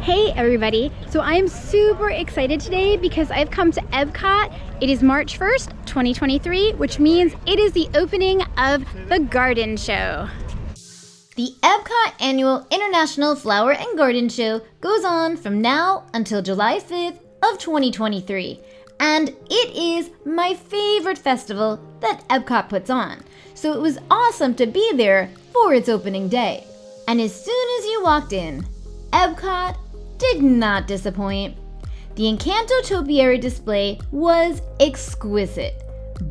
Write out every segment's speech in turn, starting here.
Hey everybody, so I am super excited today because I've come to EPCOT. It is March 1st, 2023, which means it is the opening of the Garden Show. The EPCOT Annual International Flower and Garden Show goes on from now until July 5th of 2023. And it is my favorite festival that EPCOT puts on. So it was awesome to be there for its opening day. And as soon as you walked in, EPCOT did not disappoint. The Encanto Topiary display was exquisite.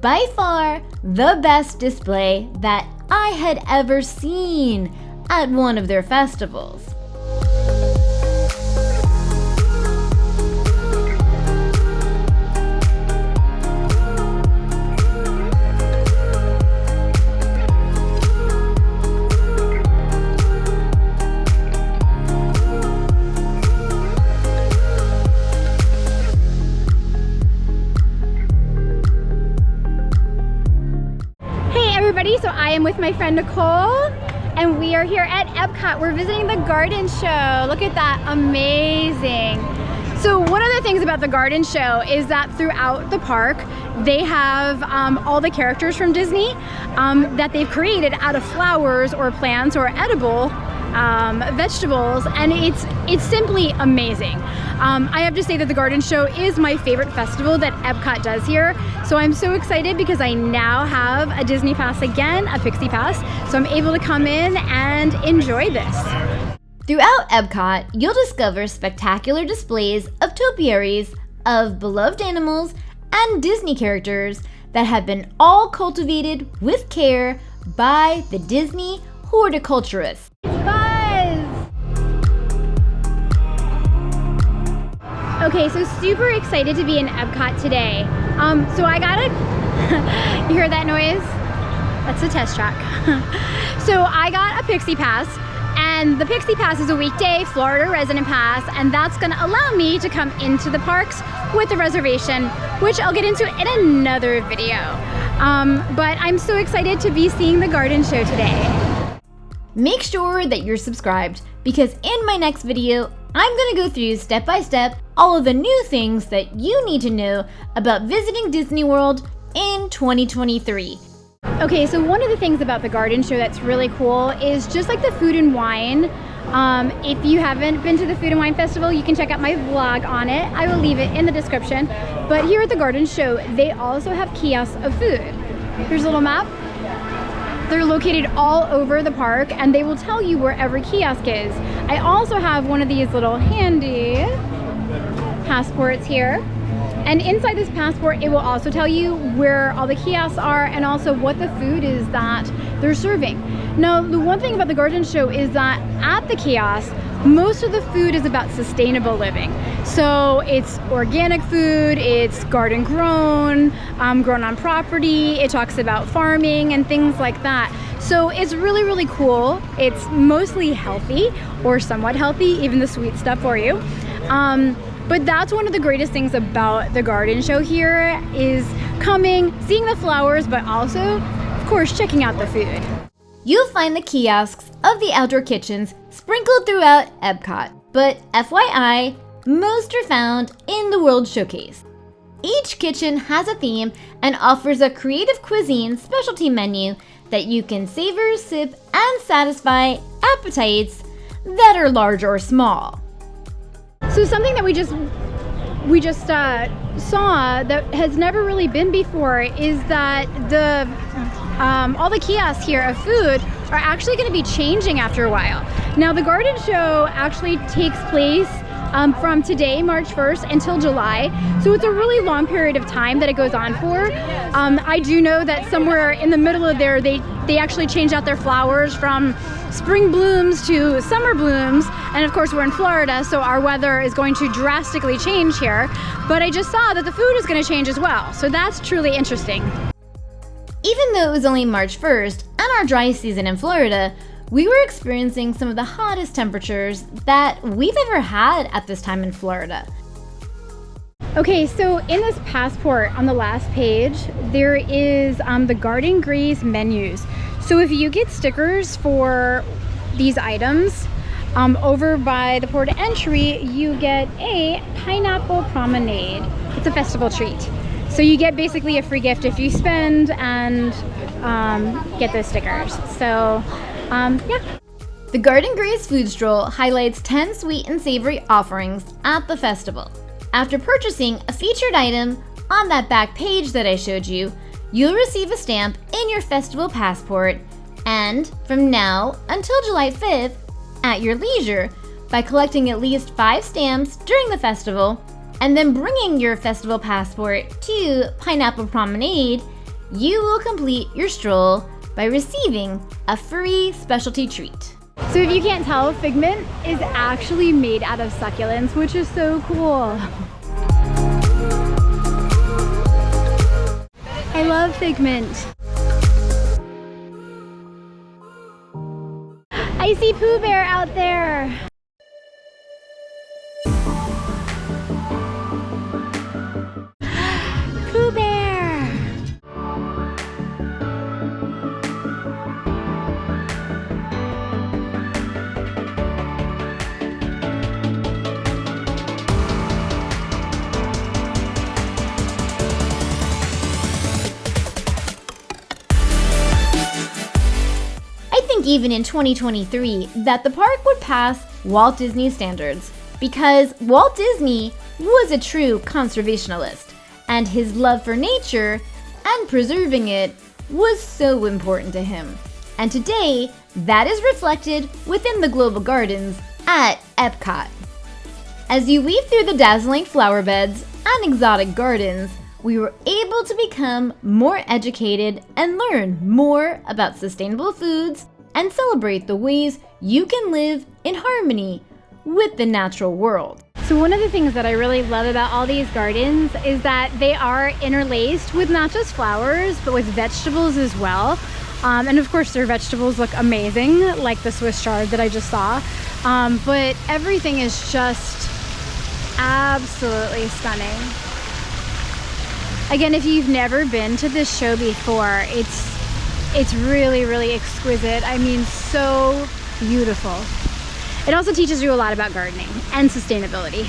By far the best display that I had ever seen at one of their festivals. So I am with my friend Nicole and we are here at EPCOT. We're visiting the Garden Show. Look at that, amazing. So one of the things about the Garden Show is that throughout the park they have all the characters from Disney that they've created out of flowers or plants or edible vegetables, and it's simply amazing. I have to say that the Garden Show is my favorite festival that EPCOT does here. So I'm so excited because I now have a Disney pass again, a Pixie pass. So I'm able to come in and enjoy this. Throughout EPCOT, you'll discover spectacular displays of topiaries, of beloved animals, and Disney characters that have been all cultivated with care by the Disney horticulturists. Okay, so super excited to be in EPCOT today. So I got you hear that noise? That's a test track. So I got a Pixie Pass, and the Pixie Pass is a weekday Florida resident pass, and that's gonna allow me to come into the parks with a reservation, which I'll get into in another video. But I'm so excited to be seeing the Garden Show today. Make sure that you're subscribed, because in my next video, I'm gonna go through step by step all of the new things that you need to know about visiting Disney World in 2023. Okay, so one of the things about the Garden Show that's really cool is just like the food and wine. If you haven't been to the Food and Wine Festival, you can check out my vlog on it. I will leave it in the description. But here at the Garden Show, they also have kiosks of food. Here's a little map. They're located all over the park and they will tell you where every kiosk is. I also have one of these little handy passports here. And inside this passport, it will also tell you where all the kiosks are and also what the food is that they're serving. Now, the one thing about the Garden Show is that at the kiosk, most of the food is about sustainable living. So it's organic food, it's garden grown, grown on property, it talks about farming and things like that. So it's really, really cool. It's mostly healthy or somewhat healthy, even the sweet stuff for you. But that's one of the greatest things about the Garden Show here is coming, seeing the flowers, but also, of course, checking out the food. You'll find the kiosks of the outdoor kitchens sprinkled throughout EPCOT, but FYI, most are found in the World Showcase. Each kitchen has a theme and offers a creative cuisine specialty menu that you can savor, sip, and satisfy appetites that are large or small. So something that we just saw that has never really been before is that all the kiosks here of food are actually going to be changing after a while. Now the Garden Show actually takes place from today, March 1st, until July. So it's a really long period of time that it goes on for. I do know that somewhere in the middle of there, they actually change out their flowers from spring blooms to summer blooms. And of course, we're in Florida, so our weather is going to drastically change here. But I just saw that the food is going to change as well. So that's truly interesting. Even though it was only March 1st and our dry season in Florida, we were experiencing some of the hottest temperatures that we've ever had at this time in Florida. Okay, so in this passport on the last page, there is the Garden Grace menus. So if you get stickers for these items, Over by the port of entry, you get a pineapple promenade. It's a festival treat. So you get basically a free gift if you spend and get those stickers. So yeah. The Garden Grace food stroll highlights 10 sweet and savory offerings at the festival. After purchasing a featured item on that back page that I showed you, you'll receive a stamp in your festival passport, and from now until July 5th, at your leisure, by collecting at least 5 stamps during the festival, and then bringing your festival passport to Pineapple Promenade, you will complete your stroll by receiving a free specialty treat. So if you can't tell, Figment is actually made out of succulents, which is so cool. I love Figment. I see Pooh Bear out there. Pooh Bear. Even in 2023, that the park would pass Walt Disney standards, because Walt Disney was a true conservationist, and his love for nature and preserving it was so important to him. And today, that is reflected within the Global Gardens at EPCOT. As you weave through the dazzling flower beds and exotic gardens, we were able to become more educated and learn more about sustainable foods and celebrate the ways you can live in harmony with the natural world. So one of the things that I really love about all these gardens is that they are interlaced with not just flowers, but with vegetables as well. And of course their vegetables look amazing, like the Swiss chard that I just saw. But everything is just absolutely stunning. Again, if you've never been to this show before, it's really, really exquisite. I mean, so beautiful. It also teaches you a lot about gardening and sustainability.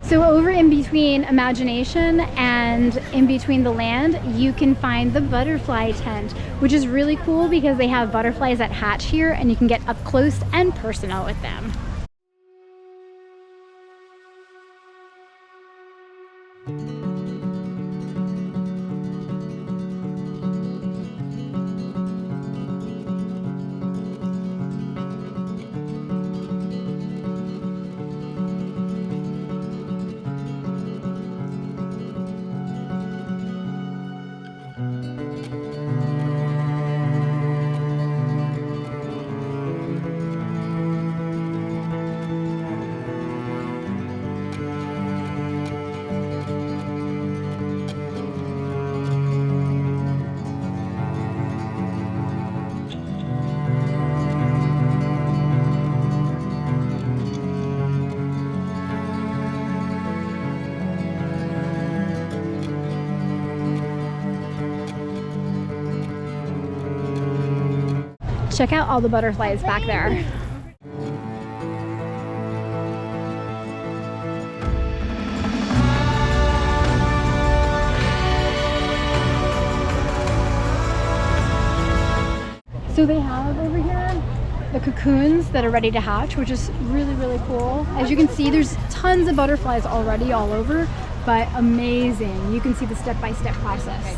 So over in between Imagination and in between the land, you can find the butterfly tent, which is really cool because they have butterflies that hatch here and you can get up close and personal with them. Check out all the butterflies back there. So they have over here the cocoons that are ready to hatch, which is really, really cool. As you can see, there's tons of butterflies already all over, but amazing. You can see the step-by-step process.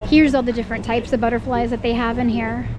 Here's all the different types of butterflies that they have in here.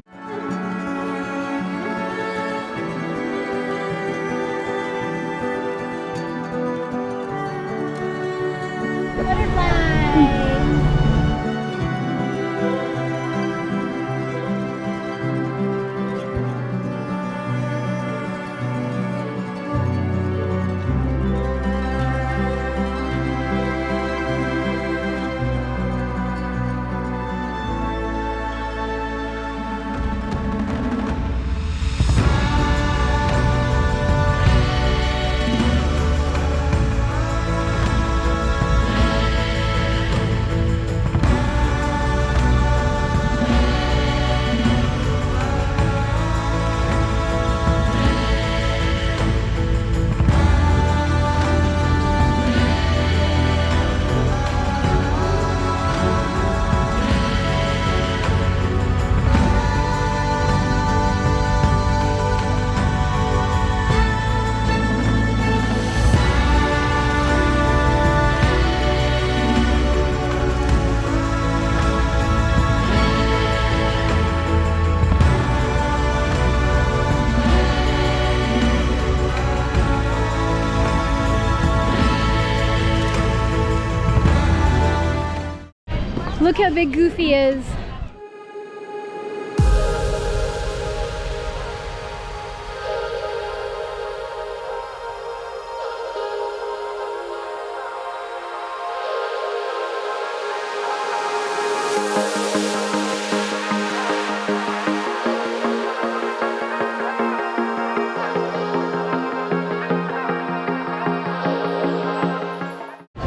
Look how big Goofy is.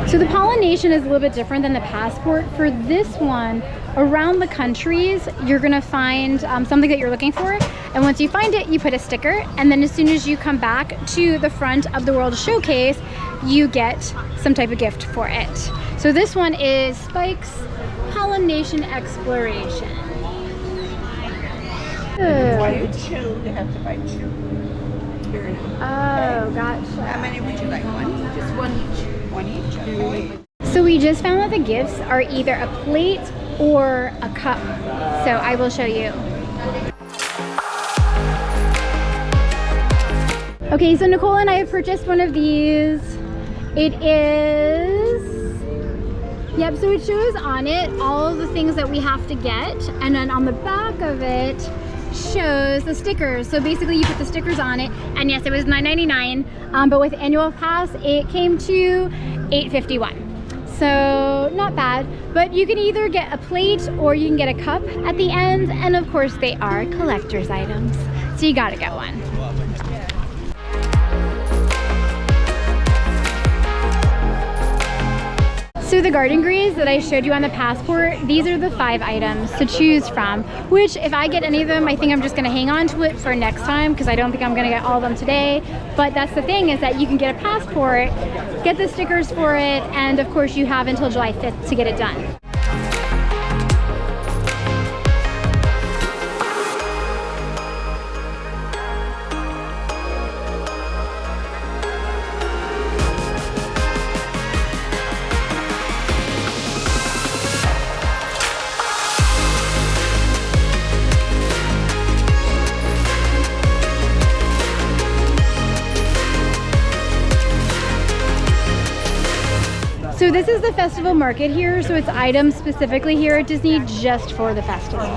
So the pollination is a little bit different than the passport. For this one, around the countries, you're gonna find something that you're looking for. And once you find it, you put a sticker. And then as soon as you come back to the front of the World Showcase, you get some type of gift for it. So this one is Spikes Pollen Nation Exploration. Buy two, they have to buy two. Here now. Oh, gotcha. How many would you like? One? Just one each. One each, okay. So we just found that the gifts are either a plate or a cup. So I will show you. Okay, so Nicole and I have purchased one of these. It is, yep, so it shows on it all of the things that we have to get. And then on the back of it shows the stickers. So basically you put the stickers on it, and yes, it was $9.99, but with annual pass it came to $8.51. So not bad, but you can either get a plate or you can get a cup at the end, and of course they are collector's items, so you gotta get one. So the garden greens that I showed you on the passport, these are the 5 items to choose from, which if I get any of them, I think I'm just gonna hang on to it for next time because I don't think I'm gonna get all of them today. But that's the thing, is that you can get a passport, get the stickers for it, and of course you have until July 5th to get it done. So this is the festival market here, so it's items specifically here at Disney just for the festival.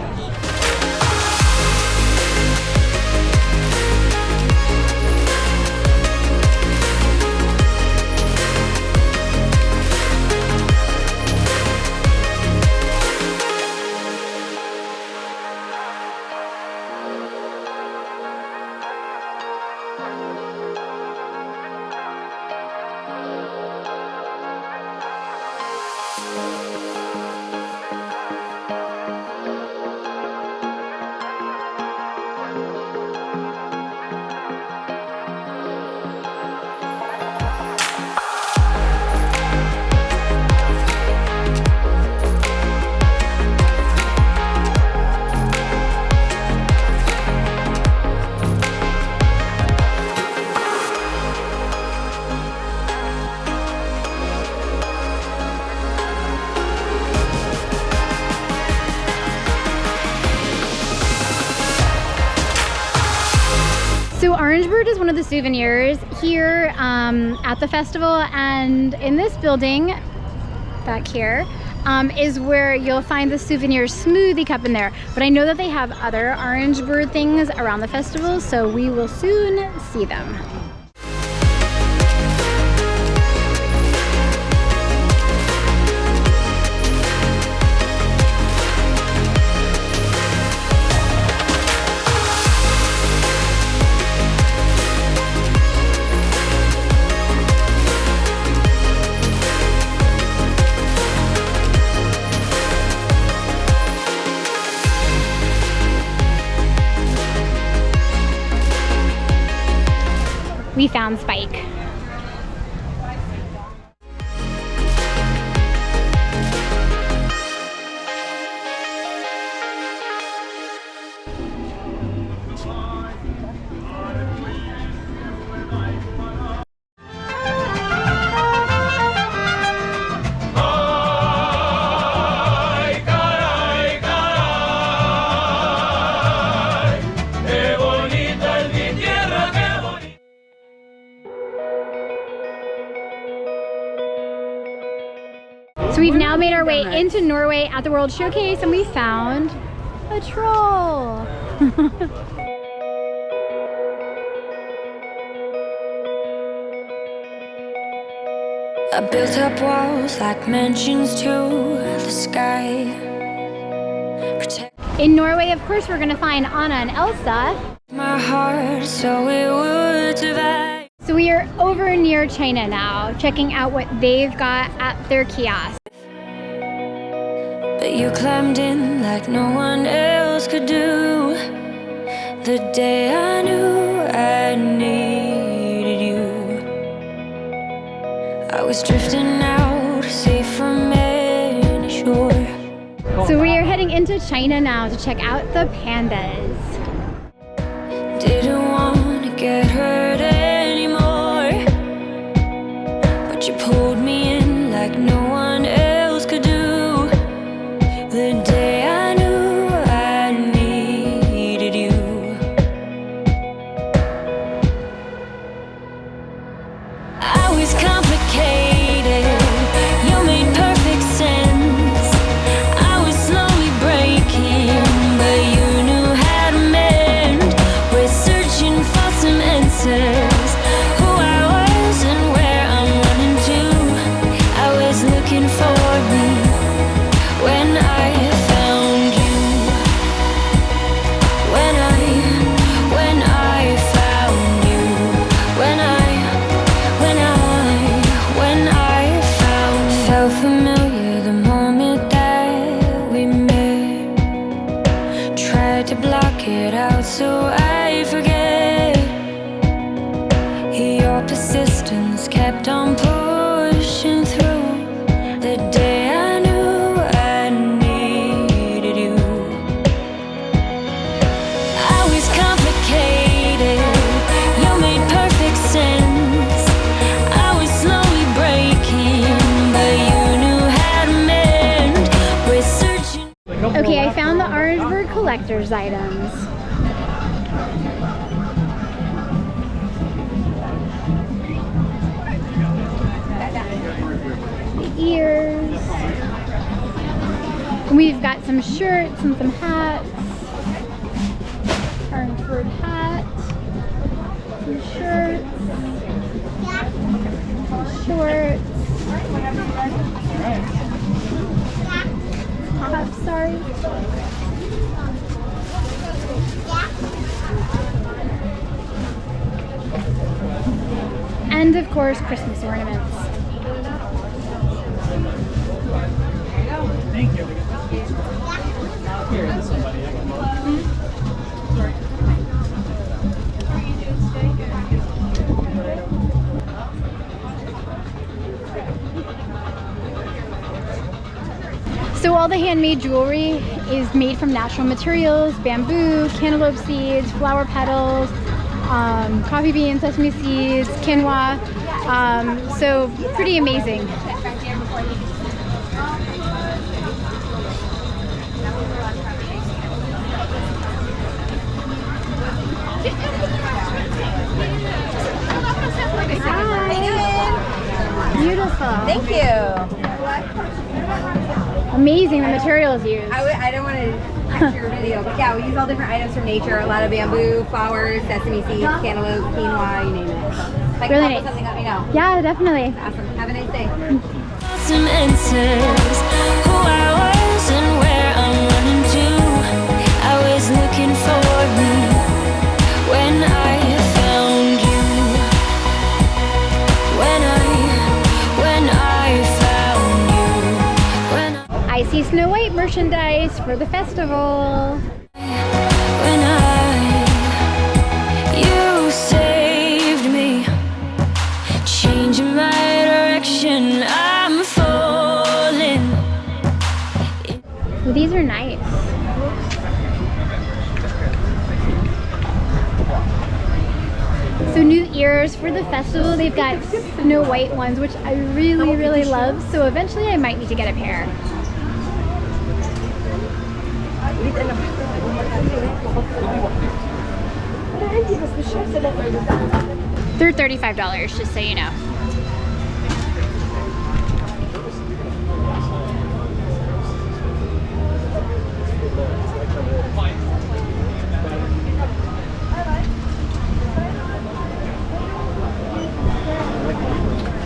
So Orangebird is one of the souvenirs here at the festival, and in this building back here is where you'll find the souvenir smoothie cup in there. But I know that they have other Orangebird things around the festival, so we will soon see them. We found Spike. So we've now made our way into Norway at the World Showcase, and we found a troll. I built up walls like mansions to the sky. In Norway, of course, we're gonna find Anna and Elsa. My heart so it would survive. So we are over near China now, checking out what they've got at their kiosk. But you climbed in like no one else could do. The day I knew I needed you, I was drifting out, safe from any shore. So we are heading into China now to check out the pandas. Didn't want to get hurt anymore, but you pulled me in like no one else could do. The day I knew I needed you. I was complicated, you made perfect sense. I was slowly breaking, but you knew how to mend. We're searching for some answers, who I was and where I'm running to. I was looking for me when I found you. When I found you. When I found. Felt familiar the moment that we met. Tried to block it out so I forget. Your persistence kept on pushing through. The day I knew I needed you. I was complicated, you made perfect sense. I was slowly breaking, but you knew how to mend. We're searching. Okay, I found the Orangebird collector's items. The ears. And we've got some shirts and some hats. Orange hat, some shirts, shorts. Sorry. And of course, Christmas ornaments. Thank you. Here, this somebody. So all the handmade jewelry is made from natural materials: bamboo, cantaloupe seeds, flower petals, coffee beans, sesame seeds, quinoa. So pretty amazing. Hi. Beautiful. Thank you. Amazing the materials used. I don't want to capture your video, but yeah, we use all different items from nature. A lot of bamboo, flowers, sesame seeds, cantaloupe, quinoa, you name it. If I can Really come up nice. with something, let me know. Yeah, definitely. Awesome. Have a nice day. Some answers, who I was and where I'm running to. I was looking for me when I found you. When I found you. I see Snow White merchandise for the festival. You saved me, changing my direction. I'm falling. Well, these are nice. So new ears for the festival. They've got Snow White ones, which I really, really love. So eventually I might need to get a pair. They're $35, just so you know.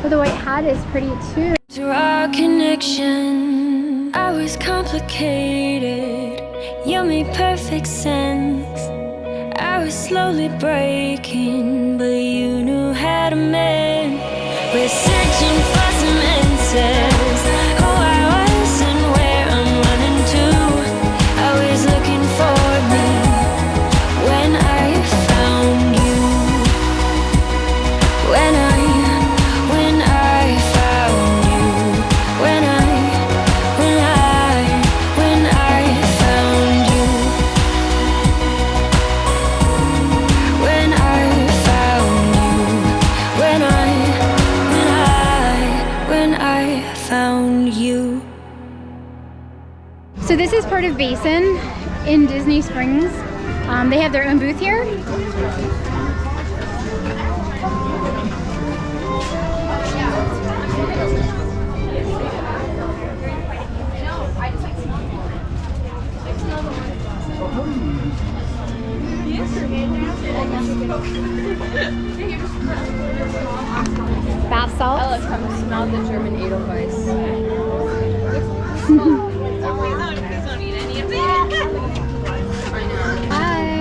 Oh, the white hat is pretty too. To our connection, I was complicated. You made perfect sense. I was slowly breaking, but you knew how to mend. We're searching for some answers. Who I was and where I'm running to. I was looking for me when I found you. When I found you. When I found you. When I found you. When I found you. So this is part of Basin in Disney Springs. They have their own booth here. Bath salts. Smell the German Edelweiss. Hi.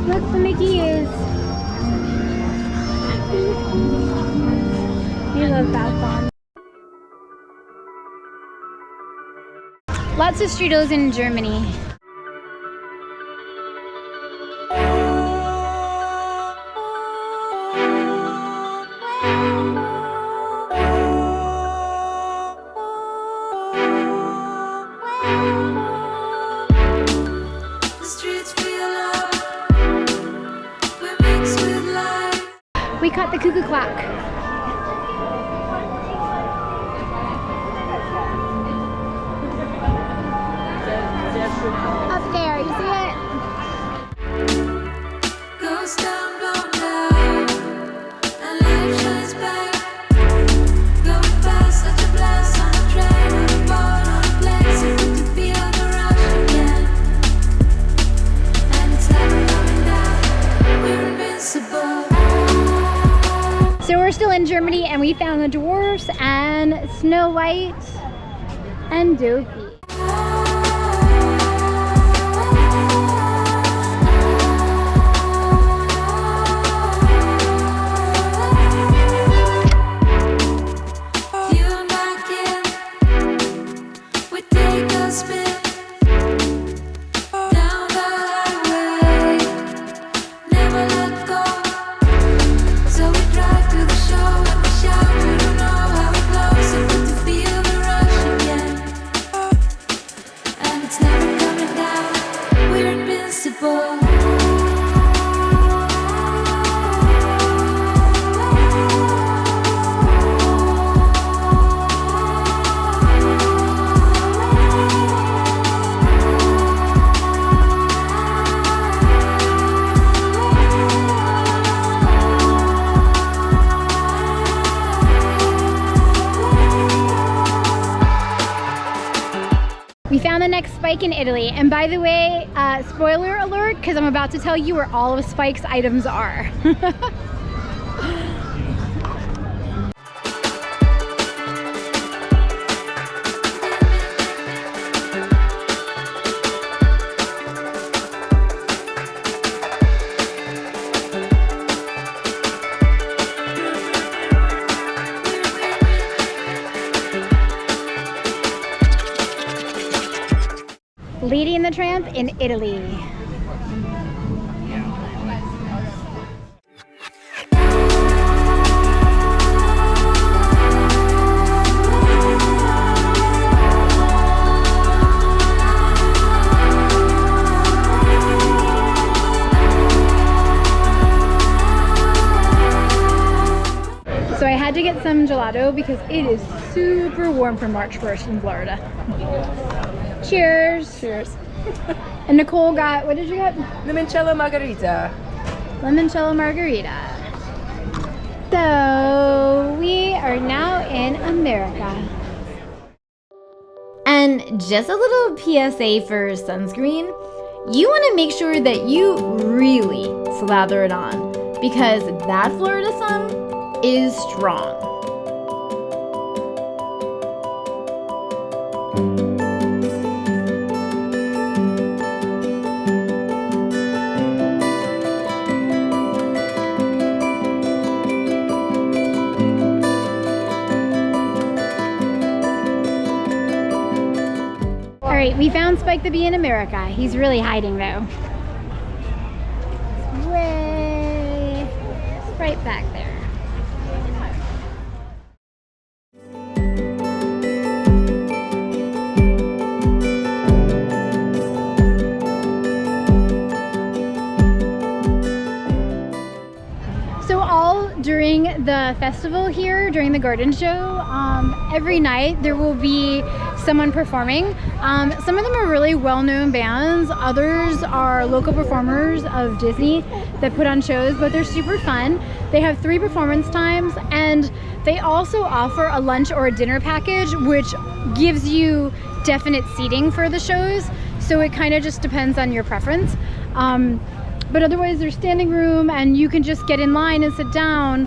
Look, the Mickey is. We love bath bombs. Lots of Streetos in Germany. We caught the cuckoo clock. Up there, you see it? Goes down, blown we found the dwarfs and Snow White and Dopey. We found the next Spike in Italy, and by the way, spoiler alert, because I'm about to tell you where all of Spike's items are. Lady and the Tramp in Italy. So I had to get some gelato because it is super warm for March 1st in Florida. Cheers. Cheers. And Nicole got, what did you get? Limoncello margarita. Limoncello margarita. So we are now in America. And just a little PSA for sunscreen. You want to make sure that you really slather it on because that Florida sun is strong. Alright, we found Spike the Bee in America. He's really hiding though. Way right back there. So all during the festival here, during the garden show, every night there will be someone performing. Some of them are really well-known bands, others are local performers of Disney that put on shows, but they're super fun. They have 3 performance times, and they also offer a lunch or a dinner package, which gives you definite seating for the shows, so it kind of just depends on your preference. But otherwise there's standing room and you can just get in line and sit down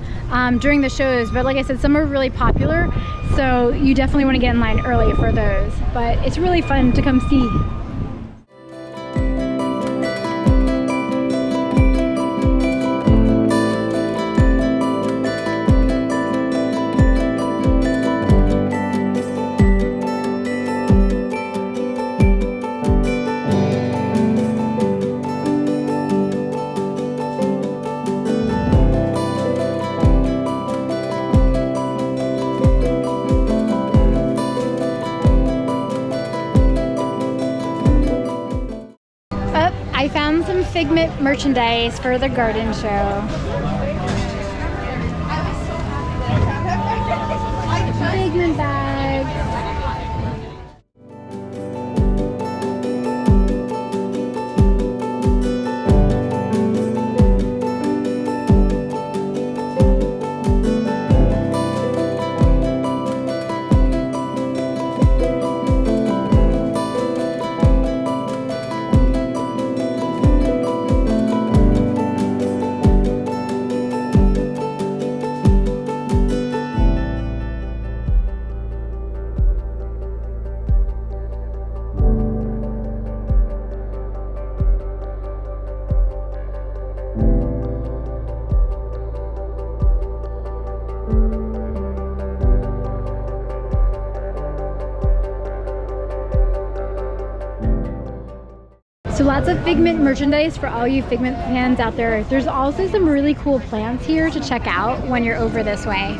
during the shows. But like I said, some are really popular, so you definitely want to get in line early for those. But it's really fun to come see. I found some Figment merchandise for the garden show. Figment bags. lots of Figment merchandise for all you Figment fans out there. There's also some really cool plants here to check out when you're over this way.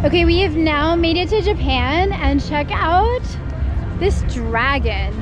Okay, we have now made it to Japan, and check out this dragon.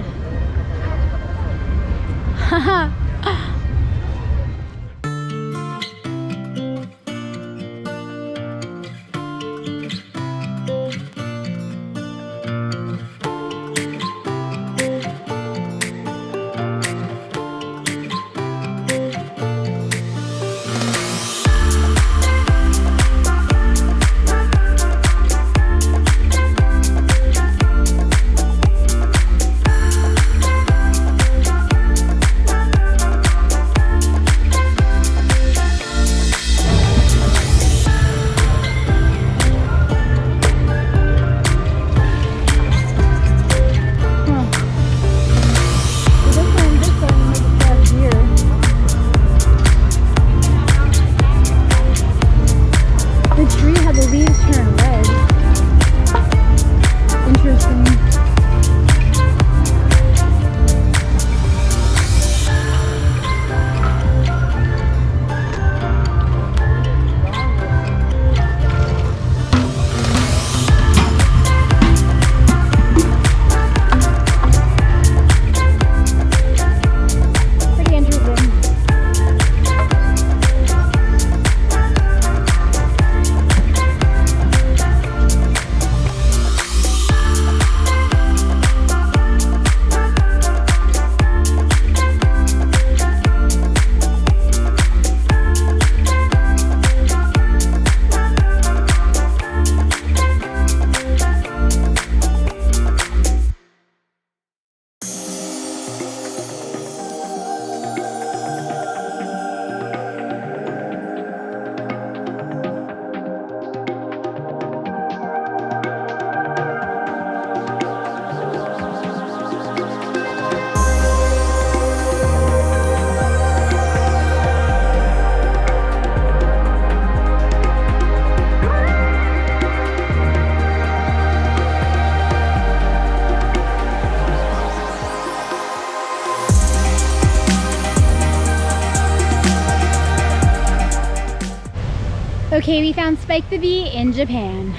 Okay, we found Spike the Bee in Japan.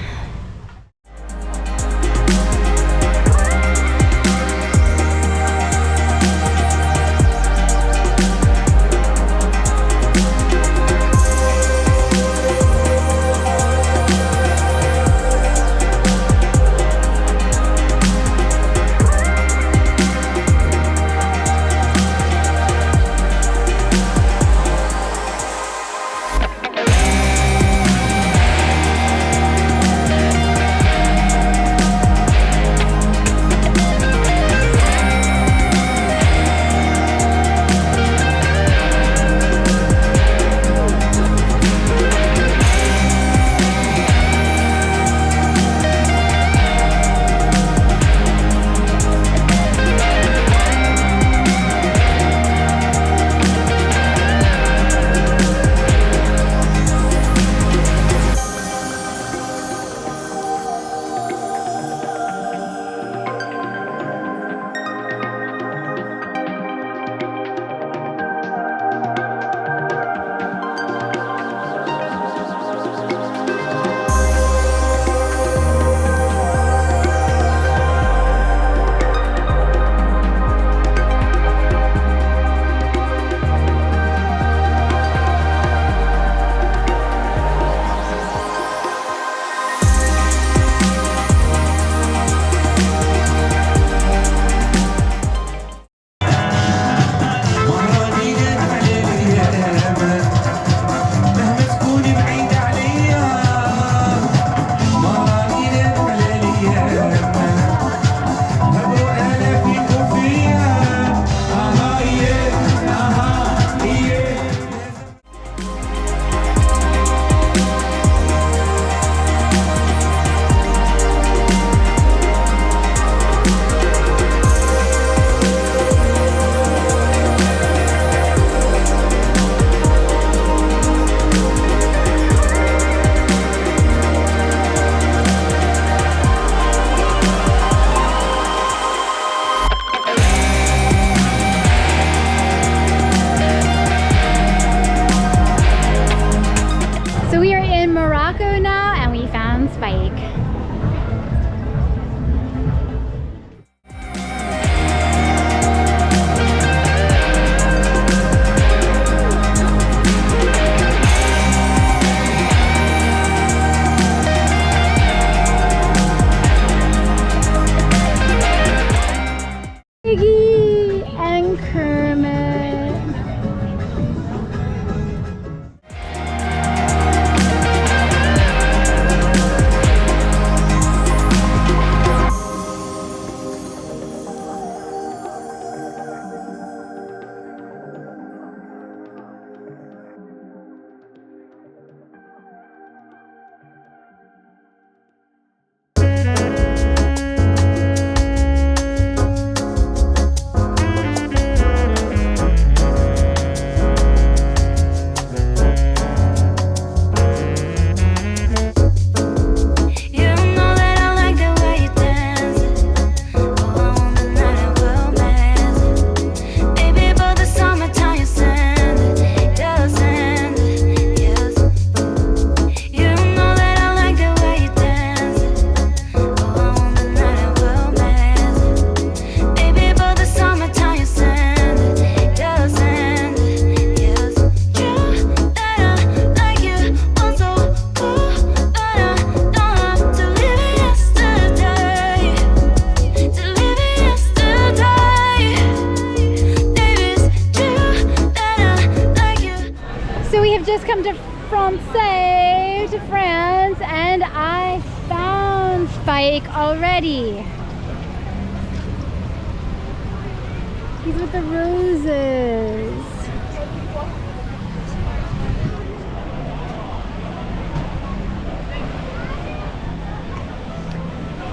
just come to France, and I found Spike already. He's with the roses.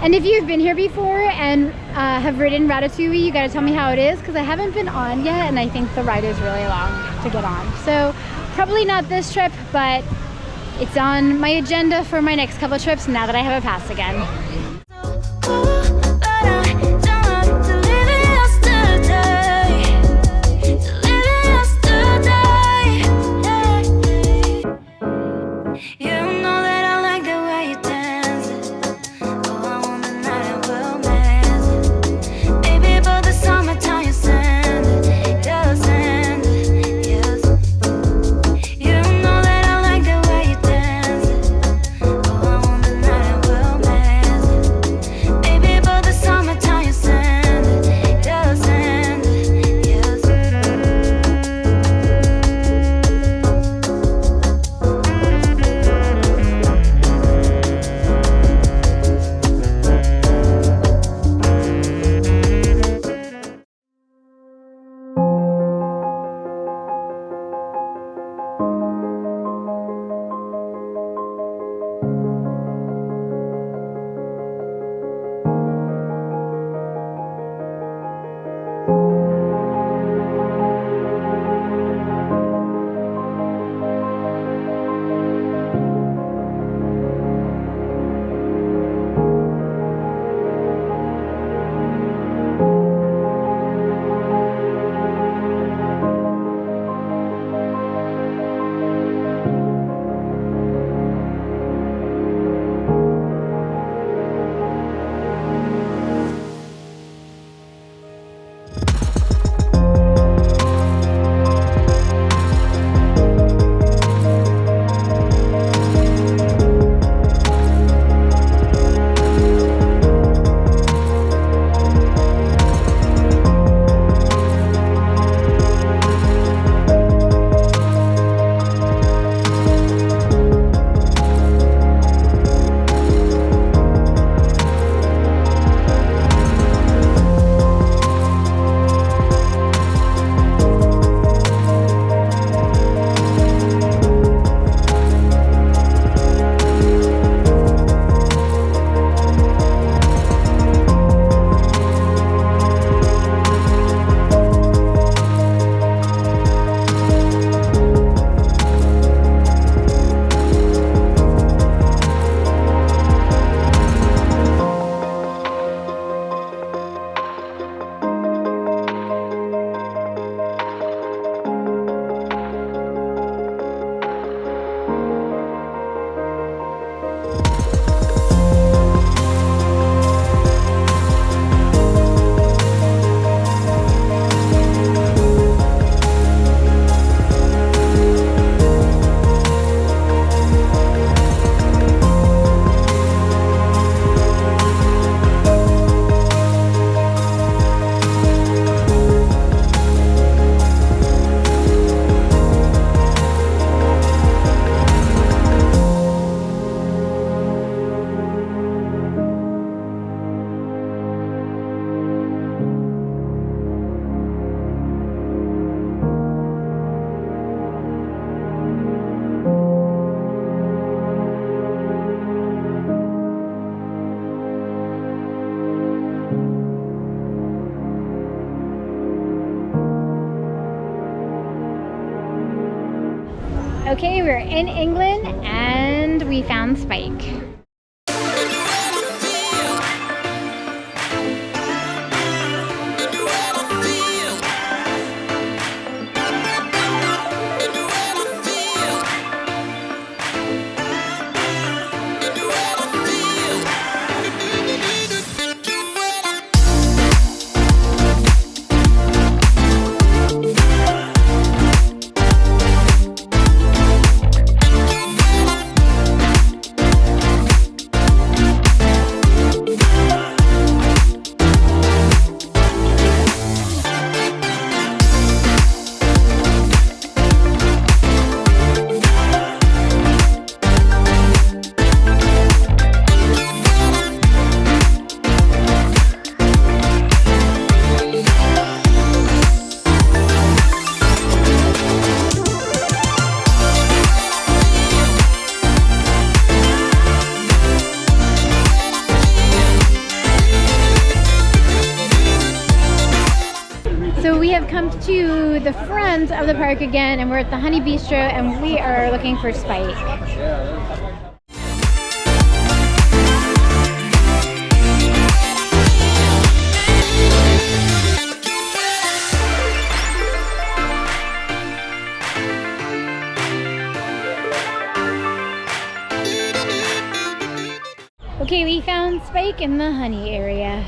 And if you've been here before and have ridden Ratatouille, you gotta tell me how it is, because I haven't been on yet, and I think the ride is really long to get on. So probably not this trip, but it's on my agenda for my next couple of trips now that I have a pass again. Okay, we're in England and we found Spike. come to the front of the park again, and we're at the Honey Bistro, and we are looking for Spike. Okay, we found Spike in the honey area.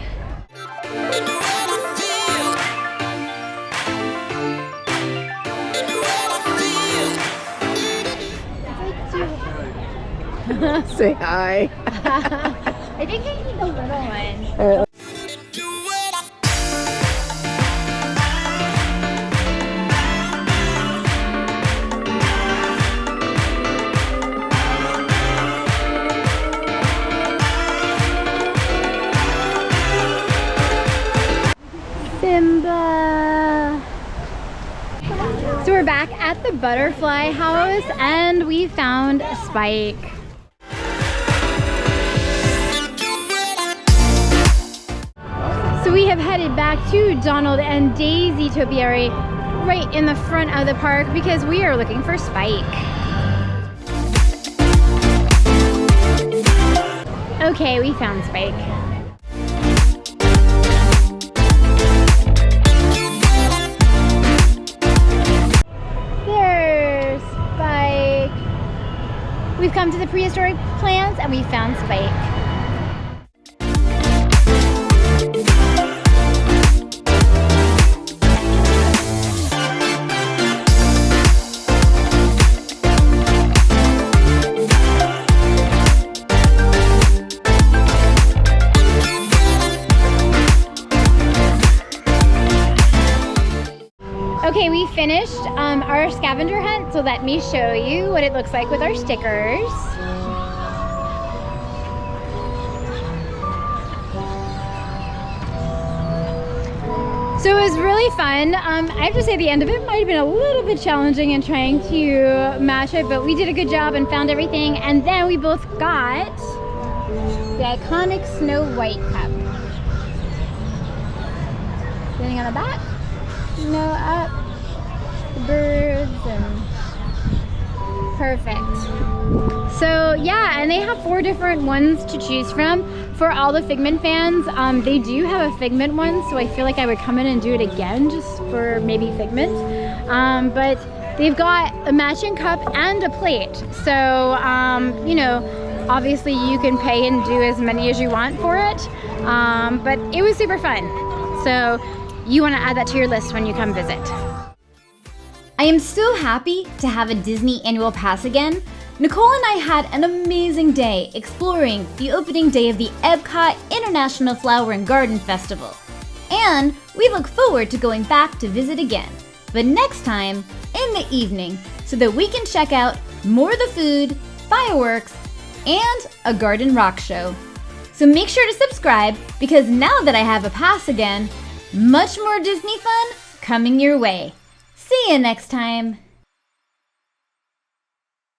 Say hi. I think I need the little one. Simba. So we're back at the butterfly house and we found Spike. So we have headed back to Donald and Daisy Topiary right in the front of the park because we are looking for Spike. Okay, we found Spike. There's Spike. We've come to the prehistoric plants and we found Spike. Okay, we finished our scavenger hunt, so let me show you what it looks like with our stickers. So it was really fun. I have to say the end of it might have been a little bit challenging in trying to match it, but we did a good job and found everything. And then we both got the iconic Snow White cup. Sitting on the back. No, up, the birds, and perfect. So yeah, and they have 4 different ones to choose from. For all the Figment fans, they do have a Figment one, so I feel like I would come in and do it again just for maybe Figment. But they've got a matching cup and a plate. So, you know, obviously you can pay and do as many as you want for it. But it was super fun. So you want to add that to your list when you come visit. I am so happy to have a Disney annual pass again. Nicole and I had an amazing day exploring the opening day of the EPCOT International Flower and Garden Festival. And we look forward to going back to visit again, but next time in the evening, so that we can check out more of the food, fireworks, and a garden rock show. So make sure to subscribe, because now that I have a pass again, much more Disney fun coming your way. See you next time.